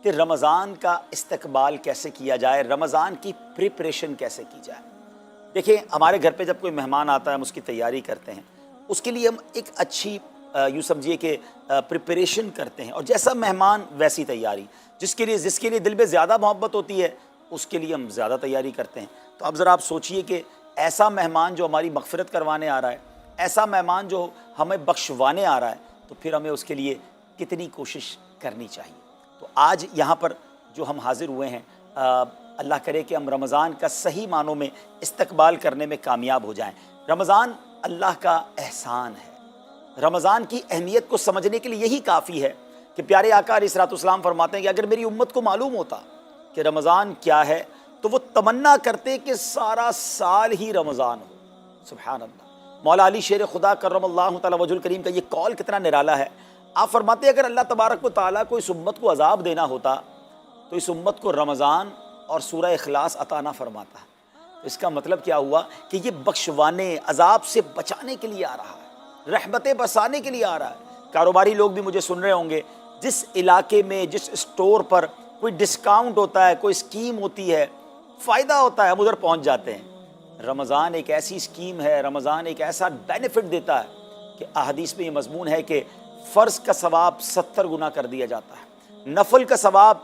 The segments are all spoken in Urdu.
کہ رمضان کا استقبال کیسے کیا جائے، رمضان کی پریپریشن کیسے کی جائے۔ دیکھیں ہمارے گھر پہ جب کوئی مہمان آتا ہے ہم اس کی تیاری کرتے ہیں، اس کے لیے ہم ایک اچھی یوں سمجھیے کہ پریپریشن کرتے ہیں، اور جیسا مہمان ویسی تیاری، جس کے لیے دل میں زیادہ محبت ہوتی ہے اس کے لیے ہم زیادہ تیاری کرتے ہیں۔ تو اب ذرا آپ سوچئے کہ ایسا مہمان جو ہماری مغفرت کروانے آ رہا ہے، ایسا مہمان جو ہمیں بخشوانے آ رہا ہے، تو پھر ہمیں اس کے لیے کتنی کوشش کرنی چاہیے۔ تو آج یہاں پر جو ہم حاضر ہوئے ہیں، اللہ کرے کہ ہم رمضان کا صحیح معنوں میں استقبال کرنے میں کامیاب ہو جائیں۔ رمضان اللہ کا احسان ہے۔ رمضان کی اہمیت کو سمجھنے کے لیے یہی کافی ہے کہ پیارے آقا علیہ الصلوۃ والسلام فرماتے ہیں کہ اگر میری امت کو معلوم ہوتا کہ رمضان کیا ہے تو وہ تمنا کرتے کہ سارا سال ہی رمضان ہو۔ سبحان اللہ۔ مولا علی شیر خدا کرم اللہ تعالی وجہ الکریم کا یہ قول کتنا نرالا ہے۔ آپ فرماتے ہیں اگر اللہ تبارک و تعالیٰ کو اس امت کو عذاب دینا ہوتا تو اس امت کو رمضان اور سورہ اخلاص عطا نہ فرماتا۔ اس کا مطلب کیا ہوا کہ یہ بخشوانے، عذاب سے بچانے کے لیے آ رہا ہے، رحمتیں برسانے کے لیے آ رہا ہے۔ کاروباری لوگ بھی مجھے سن رہے ہوں گے، جس علاقے میں جس اسٹور پر کوئی ڈسکاؤنٹ ہوتا ہے، کوئی اسکیم ہوتی ہے، فائدہ ہوتا ہے، ہم ادھر پہنچ جاتے ہیں۔ رمضان ایک ایسی اسکیم ہے، رمضان ایک ایسا بینیفٹ دیتا ہے کہ احادیث میں یہ مضمون ہے کہ فرض کا ثواب 70 گنا کر دیا جاتا ہے، نفل کا ثواب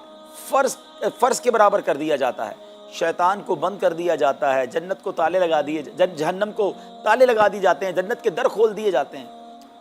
فرض کے برابر کر دیا جاتا ہے، شیطان کو بند کر دیا جاتا ہے، جنت کو تالے لگا دیے، جہنم کو تالے لگا دیے جاتے ہیں، جنت کے در کھول دیے جاتے ہیں۔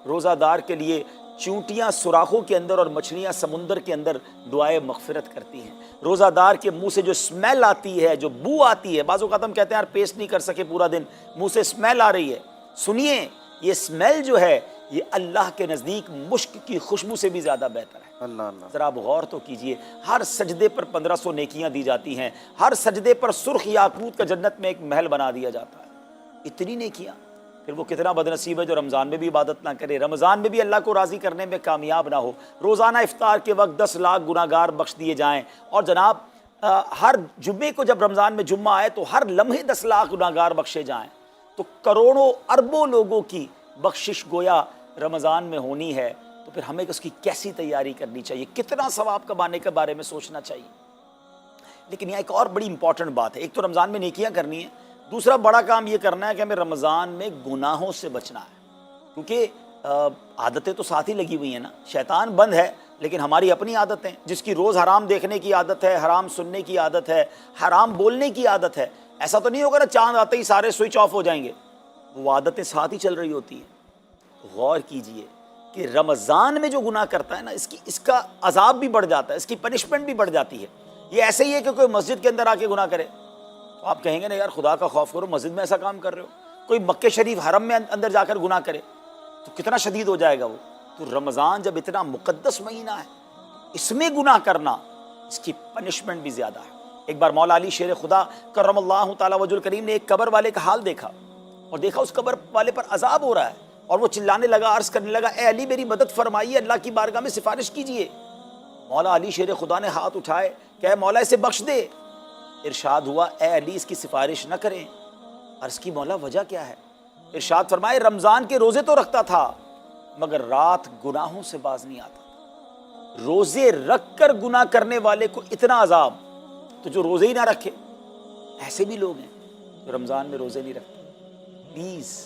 روزہ دار کے لیے چونٹیاں سوراخوں کے اندر اور مچھلیاں سمندر کے اندر دعائے مغفرت کرتی ہیں۔ روزہ دار کے منہ سے جو اسمیل آتی ہے، جو بو آتی ہے، بعض اوقات ہم کہتے ہیں یار پیسٹ نہیں کر سکے پورا دن، منہ سے اسمیل آ رہی ہے، سنیے یہ اسمیل جو ہے یہ اللہ کے نزدیک مشک کی خوشبو سے بھی زیادہ بہتر ہے۔ اللہ اللہ۔ ذرا آپ غور تو کیجئے، ہر سجدے پر 1500 نیکیاں دی جاتی ہیں، ہر سجدے پر سرخ یاقوت کا جنت میں ایک محل بنا دیا جاتا ہے۔ اتنی نیکیاں، پھر وہ کتنا بد نصیب ہے جو رمضان میں بھی عبادت نہ کرے، رمضان میں بھی اللہ کو راضی کرنے میں کامیاب نہ ہو۔ روزانہ افطار کے وقت 10 لاکھ گناہگار بخش دیے جائیں، اور جناب ہر جمعے کو جب رمضان میں جمعہ آئے تو ہر لمحے 10 لاکھ گناہگار بخشے جائیں، تو کروڑوں اربوں لوگوں کی بخشش گویا رمضان میں ہونی ہے، تو پھر ہمیں اس کی کیسی تیاری کرنی چاہیے، کتنا ثواب کمانے کے بارے میں سوچنا چاہیے۔ لیکن یہاں ایک اور بڑی امپورٹنٹ بات ہے، ایک تو رمضان میں نیکیاں کرنی ہے، دوسرا بڑا کام یہ کرنا ہے کہ ہمیں رمضان میں گناہوں سے بچنا ہے، کیونکہ عادتیں تو ساتھ ہی لگی ہوئی ہیں نا، شیطان بند ہے لیکن ہماری اپنی عادتیں، جس کی روز حرام دیکھنے کی عادت ہے، حرام سننے کی عادت ہے، حرام بولنے کی عادت ہے، ایسا تو نہیں ہوگا نا چاند آتے ہی سارے سوئچ آف ہو جائیں گے، وہ عادتیں ساتھ ہی چل رہی ہوتی ہیں۔ غور کیجئے کہ رمضان میں جو گناہ کرتا ہے نا، اس کا عذاب بھی بڑھ جاتا ہے، اس کی پنشمنٹ بھی بڑھ جاتی ہے۔ یہ ایسے ہی ہے کہ کوئی مسجد کے اندر آ کے گناہ کرے تو آپ کہیں گے نا یار خدا کا خوف کرو، مسجد میں ایسا کام کر رہے ہو۔ کوئی مکہ شریف حرم میں اندر جا کر گناہ کرے تو کتنا شدید ہو جائے گا وہ۔ تو رمضان جب اتنا مقدس مہینہ ہے، اس میں گناہ کرنا، اس کی پنشمنٹ بھی زیادہ ہے۔ ایک بار مولا علی شیر خدا کرم اللہ تعالی وجہ الکریم نے ایک قبر والے کا حال دیکھا، اور دیکھا اس قبر والے پر عذاب ہو رہا ہے، اور وہ چلانے لگا، عرض کرنے لگا اے علی میری مدد فرمائیے، اللہ کی بارگاہ میں سفارش کیجئے۔ مولا علی شیر خدا نے ہاتھ اٹھائے کہ اے مولا اسے بخش دے۔ ارشاد ہوا اے علی اس کی سفارش نہ کریں۔ عرض کی مولا وجہ کیا ہے؟ ارشاد فرمائے رمضان کے روزے تو رکھتا تھا مگر رات گناہوں سے باز نہیں آتا۔ روزے رکھ کر گناہ کرنے والے کو اتنا عذاب، تو جو روزے ہی نہ رکھے، ایسے بھی لوگ ہیں جو رمضان میں روزے نہیں رکھتے۔ پلیز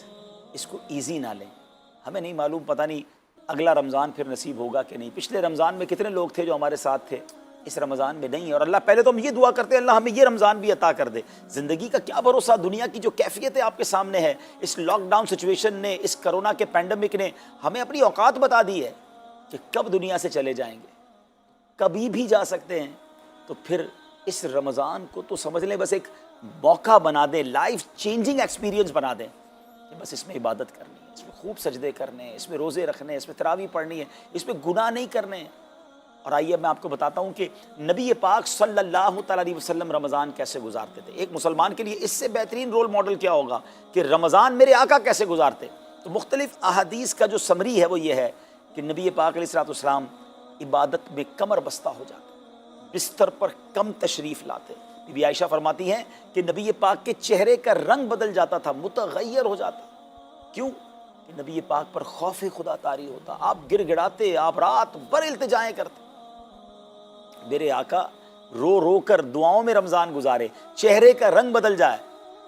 اس کو ایزی نہ لیں، ہمیں نہیں معلوم، پتہ نہیں اگلا رمضان پھر نصیب ہوگا کہ نہیں۔ پچھلے رمضان میں کتنے لوگ تھے جو ہمارے ساتھ تھے، اس رمضان میں نہیں ہے، اور اللہ پہلے تو ہم یہ دعا کرتے ہیں اللہ ہمیں یہ رمضان بھی عطا کر دے۔ زندگی کا کیا بھروسہ، دنیا کی جو کیفیت ہے آپ کے سامنے ہے، اس لاک ڈاؤن سچویشن نے، اس کرونا کے پینڈمک نے ہمیں اپنی اوقات بتا دی ہے کہ کب دنیا سے چلے جائیں گے، کبھی بھی جا سکتے ہیں۔ تو پھر اس رمضان کو تو سمجھ لیں بس ایک موقع بنا دیں، لائف چینجنگ ایکسپیرینس بنا دیں کہ بس اس میں عبادت کرنی ہے، اس میں خوب سجدے کرنے ہیں، اس میں روزے رکھنے ہیں، اس میں تراویح پڑھنی ہے، اس میں گناہ نہیں کرنے ہیں۔ اور آئیے میں آپ کو بتاتا ہوں کہ نبی پاک صلی اللہ تعالیٰ علیہ وسلم رمضان کیسے گزارتے تھے۔ ایک مسلمان کے لیے اس سے بہترین رول ماڈل کیا ہوگا کہ رمضان میرے آقا کیسے گزارتے۔ تو مختلف احادیث کا جو سمری ہے وہ یہ ہے کہ نبی پاک علیہ الصلوۃ والسلام عبادت میں کمر بستہ ہو جاتے، بستر پر کم تشریف لاتے۔ بی بی عائشہ فرماتی ہیں کہ نبی پاک کے چہرے کا رنگ بدل جاتا تھا، متغیر ہو جاتا۔ کیوں؟ کہ نبی پاک پر خوف خدا طاری ہوتا، آپ گر گڑاتے، آپ رات بھر التجائیں کرتے۔ میرے آقا رو رو کر دعاؤں میں رمضان گزارے، چہرے کا رنگ بدل جائے.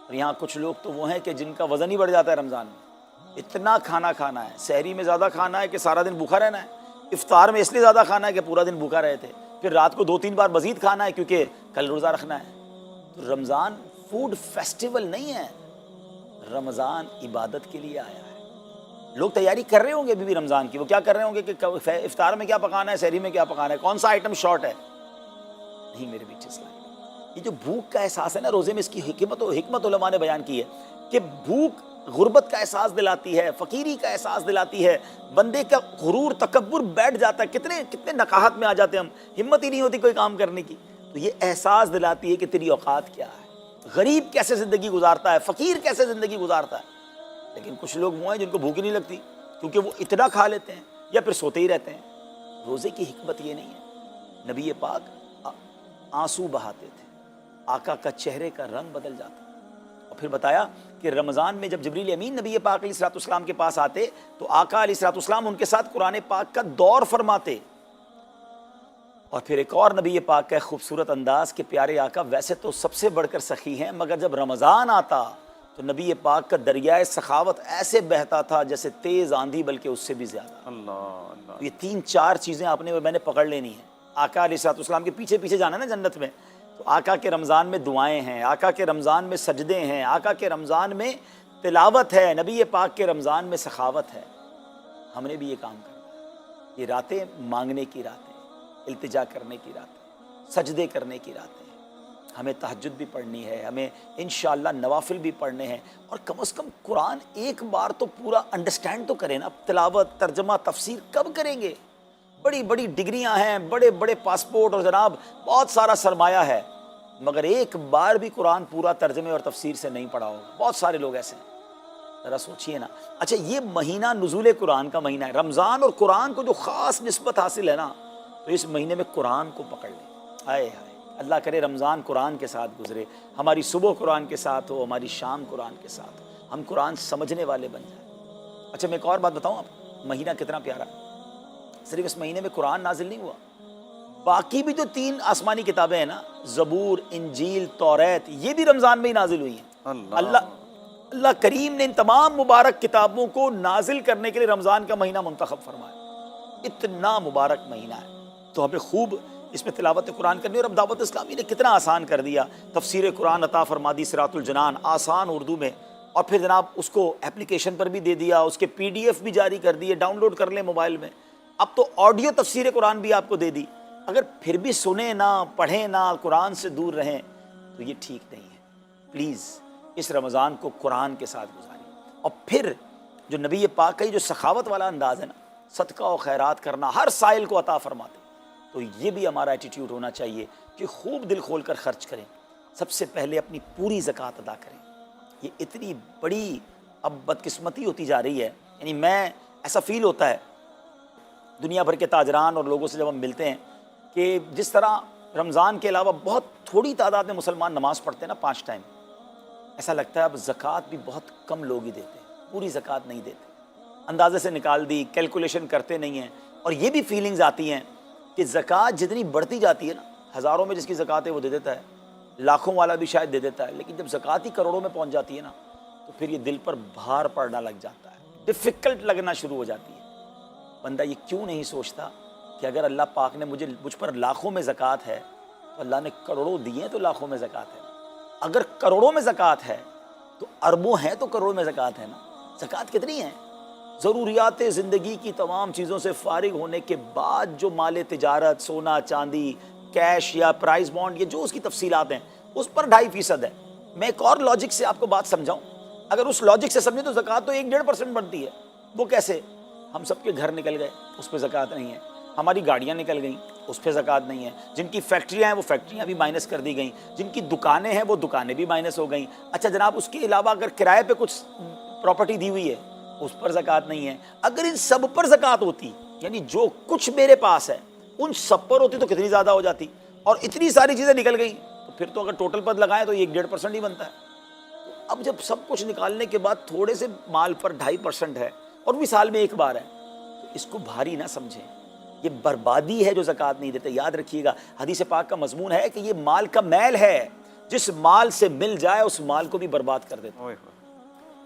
اور یہاں کچھ لوگ تو وہ ہیں کہ جن کا وزن ہی بڑھ جاتا ہے رمضان میں. اتنا کھانا کھانا ہے، سحری میں زیادہ کھانا ہے کہ سارا دن بھوکا رہنا ہے، افطار میں اس لیے زیادہ کھانا ہے کہ پورا دن بھوکا رہے تھے، پھر رات کو 2-3 بار مزید کھانا ہے کیونکہ کل روزہ رکھنا ہے. تو رمضان فوڈ فیسٹیول نہیں ہے، رمضان عبادت کے لیے آیا ہے. لوگ تیاری کر رہے ہوں گے ابھی بھی رمضان کی. وہ کیا کر رہے ہوں گے کہ افطار میں کیا پکانا ہے، سحری میں کیا پکانا ہے، کون سا آئٹم شارٹ ہے. نہیں میرے بیٹے اسلام، یہ جو بھوک کا احساس ہے نا روزے میں، اس کی حکمت علماء نے بیان کی ہے کہ بھوک غربت کا احساس دلاتی ہے، فقیری کا احساس دلاتی ہے، بندے کا غرور تکبر بیٹھ جاتا ہے. کتنے نقاہت میں آ جاتے ہیں ہم، ہمت ہی نہیں ہوتی کوئی کام کرنے کی. تو یہ احساس دلاتی ہے کہ تیری اوقات کیا ہے، غریب کیسے زندگی گزارتا ہے، فقیر کیسے زندگی گزارتا ہے. لیکن کچھ لوگ وہ ہیں جن کو بھوک ہی نہیں لگتی کیونکہ وہ اتنا کھا لیتے ہیں یا پھر سوتے ہی رہتے ہیں. روزے کی حکمت یہ نہیں ہے. نبی پاک آنسو بہاتے تھے، آقا کا چہرے کا رنگ بدل جاتا. اور پھر بتایا کہ رمضان میں جب جبریل امین نبی پاک علیہ الصلوۃ والسلام کے پاس آتے تو آقا علیہ الصلوۃ والسلام ان کے ساتھ قرآن پاک کا دور فرماتے. اور پھر ایک اور نبی پاک کا ایک خوبصورت انداز کہ پیارے آقا ویسے تو سب سے بڑھ کر سخی ہیں، مگر جب رمضان آتا تو نبی پاک کا دریائے سخاوت ایسے بہتا تھا جیسے تیز آندھی، بلکہ اس سے بھی زیادہ. اللہ. یہ 3-4 چیزیں آپ نے میں نے پکڑ لینی ہیں. آقا علیہ الصلوۃ والسلام کے پیچھے پیچھے جانا ہے نا جنت میں، تو آقا کے رمضان میں دعائیں ہیں، آقا کے رمضان میں سجدے ہیں، آقا کے رمضان میں تلاوت ہے، نبی پاک کے رمضان میں سخاوت ہے. ہم نے بھی یہ کام کرنا. یہ راتیں مانگنے کی راتیں، التجا کرنے کی راتیں، سجدے کرنے کی راتیں. ہمیں تہجد بھی پڑھنی ہے، ہمیں انشاءاللہ نوافل بھی پڑھنے ہیں. اور کم از کم قرآن ایک بار تو پورا انڈرسٹینڈ تو کریں نا. تلاوت، ترجمہ، تفسیر کب کریں گے؟ بڑی بڑی ڈگریاں ہیں، بڑے بڑے پاسپورٹ اور جناب بہت سارا سرمایہ ہے، مگر ایک بار بھی قرآن پورا ترجمے اور تفسیر سے نہیں پڑھا ہوگا. بہت سارے لوگ ایسے ہیں. ذرا سوچئے نا. اچھا یہ مہینہ نزول قرآن کا مہینہ ہے. رمضان اور قرآن کو جو خاص نسبت حاصل ہے نا، تو اس مہینے میں قرآن کو پکڑ لیں. ہائے ہائے، اللہ کرے رمضان قرآن کے ساتھ گزرے، ہماری صبح قرآن کے ساتھ ہو، ہماری شام قرآن کے ساتھ ہو، ہم قرآن سمجھنے والے بن جائیں. اچھا میں ایک اور بات بتاؤں آپ، مہینہ کتنا پیارا. صرف اس مہینے میں قرآن نازل نہیں ہوا، باقی بھی جو 3 آسمانی کتابیں ہیں نا، زبور، انجیل، توریت، یہ بھی رمضان میں ہی نازل ہوئی ہیں. اللہ کریم نے ان تمام مبارک کتابوں کو نازل کرنے کے لیے رمضان کا مہینہ منتخب فرمایا. اتنا مبارک مہینہ ہے تو ہمیں خوب اس میں تلاوت قرآن کرنی. اور اب دعوت اسلامی نے کتنا آسان کر دیا، تفسیر قرآن عطا فرما دی، صراط الجنان آسان اردو میں، اور پھر جناب اس کو اپلیکیشن پر بھی دے دیا، اس کے PDF بھی جاری کر دیے، ڈاؤن لوڈ کر لیں موبائل میں. اب تو آڈیو تفسیر قرآن بھی آپ کو دے دی. اگر پھر بھی سنیں نہ، پڑھیں نہ، قرآن سے دور رہیں تو یہ ٹھیک نہیں ہے. پلیز اس رمضان کو قرآن کے ساتھ گزاریں. اور پھر جو نبی پاک کا جو سخاوت والا انداز ہے نا، صدقہ و خیرات کرنا، ہر سائل کو عطا فرماتے، تو یہ بھی ہمارا ایٹیٹیوڈ ہونا چاہیے کہ خوب دل کھول کر خرچ کریں. سب سے پہلے اپنی پوری زکوٰۃ ادا کریں. یہ اتنی بڑی اب بدقسمتی ہوتی جا رہی ہے، یعنی میں ایسا فیل ہوتا ہے دنیا بھر کے تاجران اور لوگوں سے جب ہم ملتے ہیں کہ جس طرح رمضان کے علاوہ بہت تھوڑی تعداد میں مسلمان نماز پڑھتے ہیں نا 5 ٹائم، ایسا لگتا ہے اب زکوٰۃ بھی بہت کم لوگ ہی دیتے ہیں، پوری زکوٰۃ نہیں دیتے، اندازے سے نکال دی، کیلکولیشن کرتے نہیں ہیں. اور یہ بھی فیلنگز آتی ہیں کہ زکوٰۃ جتنی بڑھتی جاتی ہے نا، ہزاروں میں جس کی زکوٰۃ ہے وہ دے دیتا ہے، لاکھوں والا بھی شاید دے دیتا ہے، لیکن جب زکوٰۃ ہی کروڑوں میں پہنچ جاتی ہے نا، تو پھر یہ دل پر بھار پڑنا لگ جاتا ہے، ڈیفیکلٹ لگنا شروع ہو جاتی ہے. بندہ یہ کیوں نہیں سوچتا کہ اگر اللہ پاک نے مجھ پر لاکھوں میں زکوٰۃ ہے تو اللہ نے کروڑوں دیے تو لاکھوں میں زکوٰۃ ہے. اگر کروڑوں میں زکوٰۃ ہے تو اربوں ہیں تو کروڑوں میں زکوٰۃ ہے نا. زکوٰۃ کتنی ہے؟ ضروریات زندگی کی تمام چیزوں سے فارغ ہونے کے بعد جو مال تجارت، سونا چاندی، کیش یا پرائز بانڈ، یہ جو اس کی تفصیلات ہیں، اس پر 2.5% ہے. میں ایک اور لاجک سے آپ کو بات سمجھاؤں. اگر اس لاجک سے سمجھیں تو زکوٰۃ تو 1-1.5% بنتی ہے. وہ کیسے؟ ہم سب کے گھر نکل گئے، اس پہ زکوٰۃ نہیں ہے. ہماری گاڑیاں نکل گئیں، اس پہ زکوٰۃ نہیں ہے. جن کی فیکٹریاں ہیں وہ فیکٹریاں بھی مائنس کر دی گئیں. جن کی دکانیں ہیں وہ دکانیں بھی مائنس ہو گئیں. اچھا جناب اس کے علاوہ اگر کرائے پہ کچھ پراپرٹی دی ہوئی ہے اس پر زکوٰۃ نہیں ہے. اگر ان سب پر زکوٰۃ ہوتی، یعنی جو کچھ میرے پاس ہے ان سب پر ہوتی تو کتنی زیادہ ہو جاتی. اور اتنی ساری چیزیں نکل گئیں تو پھر تو اگر ٹوٹل پر لگائیں تو 1-1.5% ہی بنتا ہے. اب جب سب کچھ نکالنے کے بعد تھوڑے سے مال پر 2.5% ہے اور بھی سال میں ایک بار ہے، تو اس کو بھاری نہ سمجھیں. یہ بربادی ہے جو زکوٰۃ نہیں دیتے. یاد رکھیے گا حدیث پاک کا مضمون ہے کہ یہ مال کا میل ہے، جس مال سے مل جائے اس مال کو بھی برباد کر دیتا ہے.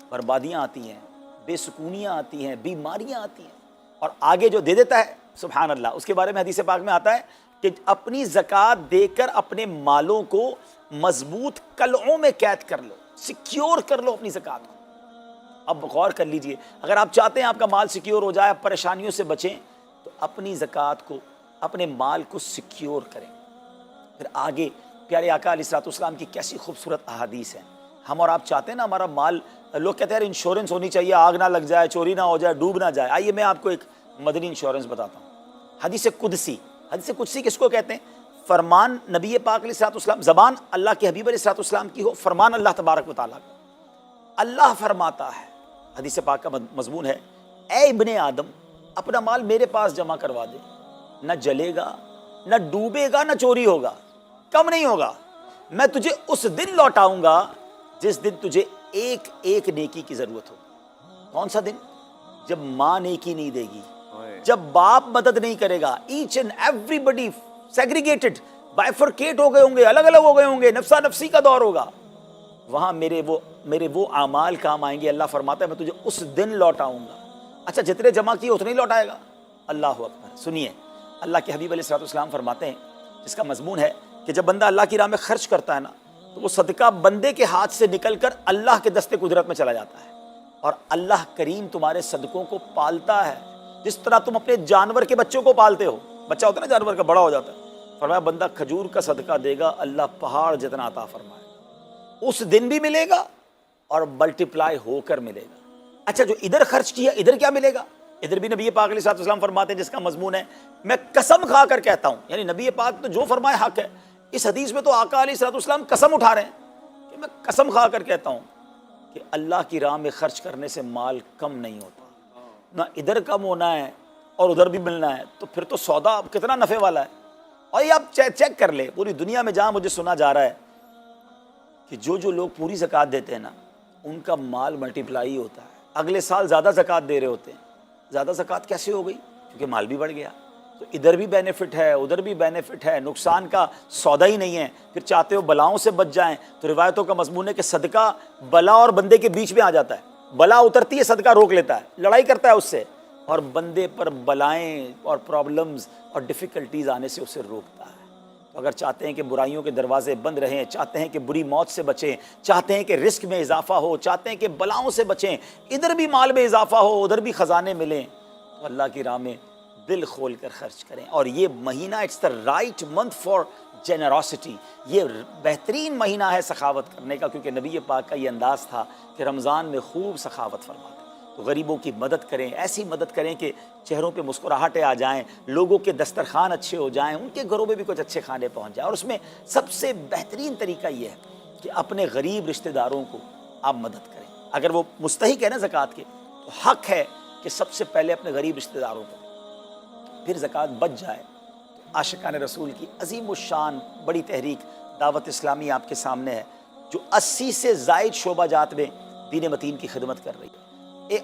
بربادیاں آتی ہیں، بے سکونیاں آتی ہیں، بیماریاں آتی ہیں، اور آگے جو دے دیتا ہے سبحان اللہ، اس کے بارے میں حدیث پاک میں آتا ہے کہ اپنی زکوٰۃ دے کر اپنے مالوں کو مضبوط قلعوں میں قید کر لو، سیکیور کر لو اپنی زکوٰۃ کو. اب غور کر لیجئے، اگر آپ چاہتے ہیں آپ کا مال سیکیور ہو جائے، آپ پریشانیوں سے بچیں، تو اپنی زکوٰۃ کو، اپنے مال کو سیکیور کریں. پھر آگے پیارے آقا علیہ الصلوۃ والسلام کی کیسی خوبصورت احادیث ہیں. ہم اور آپ چاہتے ہیں نا ہمارا مال، لوگ کہتے ہیں یار انشورنس ہونی چاہیے، آگ نہ لگ جائے، چوری نہ ہو جائے، ڈوب نہ جائے. آئیے میں آپ کو ایک مدنی انشورنس بتاتا ہوں. حدیث قدسی، حدیث قدسی کس کو کہتے ہیں؟ فرمان نبی پاک علیہ الصلوۃ والسلام، زبان اللہ کے حبیب علیہ الصلوۃ والسلام کی ہو، فرمان اللہ تبارک و تعالیٰ کا. اللہ فرماتا ہے، حدیث پاک کا مضمون ہے، اے ابن آدم اپنا مال میرے پاس جمع کروا دے، نہ جلے گا، نہ ڈوبے گا، نہ چوری ہوگا، کم نہیں ہوگا. میں تجھے اس دن لوٹاؤں گا جس دن تجھے ایک ایک نیکی کی ضرورت ہو. کون سا دن؟ جب ماں نیکی نہیں دے گی، جب باپ مدد نہیں کرے گا. Each and everybody segregated, bifurcate ہو گئے ہوں گے، الگ الگ ہو گئے ہوں گے، نفسا نفسی کا دور ہوگا. وہاں میرے وہ اعمال کام آئیں گے. اللہ فرماتا ہے میں تجھے اس دن لوٹاؤں گا. اچھا جتنے جمع کیے اتنے ہی لوٹائے گا. اللہ اکبر. سنیے اللہ کے حبیب علیہ الصلوۃ والسلام فرماتے ہیں، جس کا مضمون ہے کہ جب بندہ اللہ کی راہ میں خرچ کرتا ہے نا، تو وہ صدقہ بندے کے ہاتھ سے نکل کر اللہ کے دستے قدرت میں چلا جاتا ہے. اور اللہ کریم تمہارے صدقوں کو پالتا ہے جس طرح تم اپنے جانور کے بچوں کو پالتے ہو. بچہ ہوتا ہے نا جانور کا، بڑا ہو جاتا ہے. فرمایا بندہ کھجور کا صدقہ دے گا، اللہ پہاڑ جتنا عطا فرمائے. اس دن بھی ملے گا اور ملٹیپلائی ہو کر ملے گا. اچھا جو ادھر خرچ کیا ادھر کیا ملے گا؟ ادھر بھی نبی پاک علیہ الصلوۃ والسلام فرماتے ہیں، جس کا مضمون ہے میں قسم کھا کر کہتا ہوں، یعنی نبی پاک تو جو فرمائے حق ہے. اس حدیث میں تو آقا علیہ الصلوۃ والسلام قسم اٹھا رہے ہیں کہ میں قسم کھا کر کہتا ہوں کہ اللہ کی راہ میں خرچ کرنے سے مال کم نہیں ہوتا. نہ ادھر کم ہونا ہے اور ادھر بھی ملنا ہے، تو پھر تو سودا کتنا نفع والا ہے. اور یہ آپ چیک کر لیں پوری دنیا میں جہاں مجھے سنا جا رہا ہے کہ جو لوگ پوری زکوٰۃ دیتے ہیں نا، ان کا مال ملٹیپلائی ہوتا ہے. اگلے سال زیادہ زکوٰۃ دے رہے ہوتے ہیں. زیادہ زکوٰۃ کیسے ہو گئی؟ کیونکہ مال بھی بڑھ گیا. تو ادھر بھی بینیفٹ ہے، ادھر بھی بینیفٹ ہے، نقصان کا سودا ہی نہیں ہے. پھر چاہتے ہو بلاؤں سے بچ جائیں، تو روایتوں کا مضمون ہے کہ صدقہ بلا اور بندے کے بیچ میں آ جاتا ہے. بلا اترتی ہے، صدقہ روک لیتا ہے، لڑائی کرتا ہے اس سے، اور بندے پر بلائیں اور پرابلمز اور ڈیفیکلٹیز آنے سے اسے روکتا ہے. تو اگر چاہتے ہیں کہ برائیوں کے دروازے بند رہیں، چاہتے ہیں کہ بری موت سے بچیں، چاہتے ہیں کہ رزق میں اضافہ ہو، چاہتے ہیں کہ بلاؤں سے بچیں، ادھر بھی مال میں اضافہ ہو، ادھر بھی خزانے ملیں، تو اللہ کی راہ میں دل کھول کر خرچ کریں. اور یہ مہینہ it's the right month for generosity. یہ بہترین مہینہ ہے سخاوت کرنے کا، کیونکہ نبی پاک کا یہ انداز تھا کہ رمضان میں خوب سخاوت فرماتے. تو غریبوں کی مدد کریں، ایسی مدد کریں کہ چہروں پہ مسکراہٹیں آ جائیں، لوگوں کے دسترخوان اچھے ہو جائیں، ان کے گھروں میں بھی کچھ اچھے کھانے پہنچ جائیں. اور اس میں سب سے بہترین طریقہ یہ ہے کہ اپنے غریب رشتہ داروں کو آپ مدد کریں. اگر وہ مستحق ہے نا زکوٰۃ کے، تو حق ہے کہ سب سے پہلے اپنے غریب رشتہ داروں کو. پھر زکوٰۃ بچ جائے تو عاشقان رسول کی عظیم الشان بڑی تحریک دعوت اسلامی آپ کے سامنے ہے، جو 80 سے زائد شعبہ جات میں دین متین کی خدمت کر رہی ہے.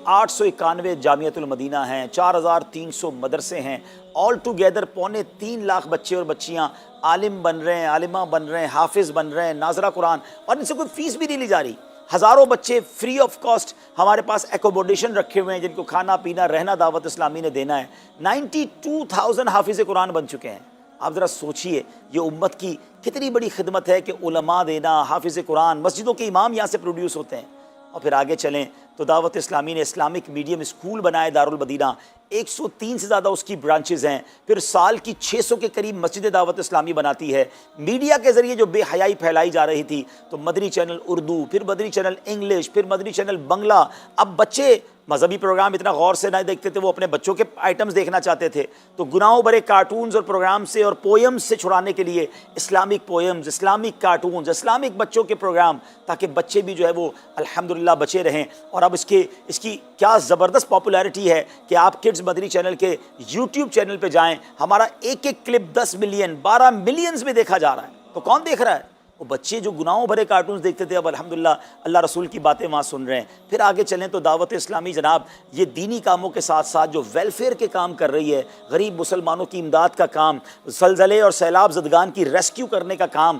891 جامعۃ المدینہ ہیں، 4300 مدرسے ہیں. آل ٹوگیدر 3.25 لاکھ بچے اور بچیاں عالم بن رہے ہیں، عالمہ بن رہے ہیں، حافظ بن رہے ہیں، ناظرہ قرآن، اور ان سے کوئی فیس بھی نہیں لی جا رہی. ہزاروں بچے فری آف کاسٹ ہمارے پاس ایکوموڈیشن رکھے ہوئے ہیں، جن کو کھانا پینا رہنا دعوت اسلامی نے دینا ہے. 92,000 حافظ قرآن بن چکے ہیں. آپ ذرا سوچئے یہ امت کی کتنی بڑی خدمت ہے کہ علماء دینا، حافظ قرآن، مسجدوں کے امام یہاں سے پروڈیوس ہوتے ہیں. اور پھر آگے چلیں تو دعوت اسلامی نے اسلامک میڈیم اسکول بنائے دارالمدینہ، 103 سے زیادہ اس کی برانچز ہیں. پھر سال کی 600 کے قریب مسجد دعوت اسلامی بناتی ہے. میڈیا کے ذریعے جو بے حیائی پھیلائی جا رہی تھی، تو مدنی چینل اردو، پھر مدنی چینل انگلش، پھر مدنی چینل بنگلہ. اب بچے مذہبی پروگرام اتنا غور سے نہیں دیکھتے تھے، وہ اپنے بچوں کے آئٹمز دیکھنا چاہتے تھے. تو گناہوں بھرے کارٹونز اور پروگرام سے اور پوئمز سے چھڑانے کے لیے Islamic poems, Islamic cartoons, Islamic بچوں کے پروگرام، تاکہ بچے بھی جو ہے وہ الحمدللہ بچے رہیں. اور اب اس کی کیا زبردست پاپولیرٹی ہے کہ آپ کڈز مدنی چینل کے یوٹیوب چینل پہ جائیں، ہمارا ایک ایک کلپ 10 ملین 12 ملینز میں دیکھا جا رہا ہے. تو کون دیکھ رہا ہے؟ وہ بچے جو گناہوں بھرے کارٹونز دیکھتے تھے اب الحمدللہ اللہ رسول کی باتیں وہاں سن رہے ہیں۔ پھر آگے چلیں تو دعوت اسلامی جناب یہ دینی کاموں کے ساتھ ساتھ جو ویلفیئر کے کام کر رہی ہے، غریب مسلمانوں کی امداد کا کام، زلزلے اور سیلاب زدگان کی ریسکیو کرنے کا کام،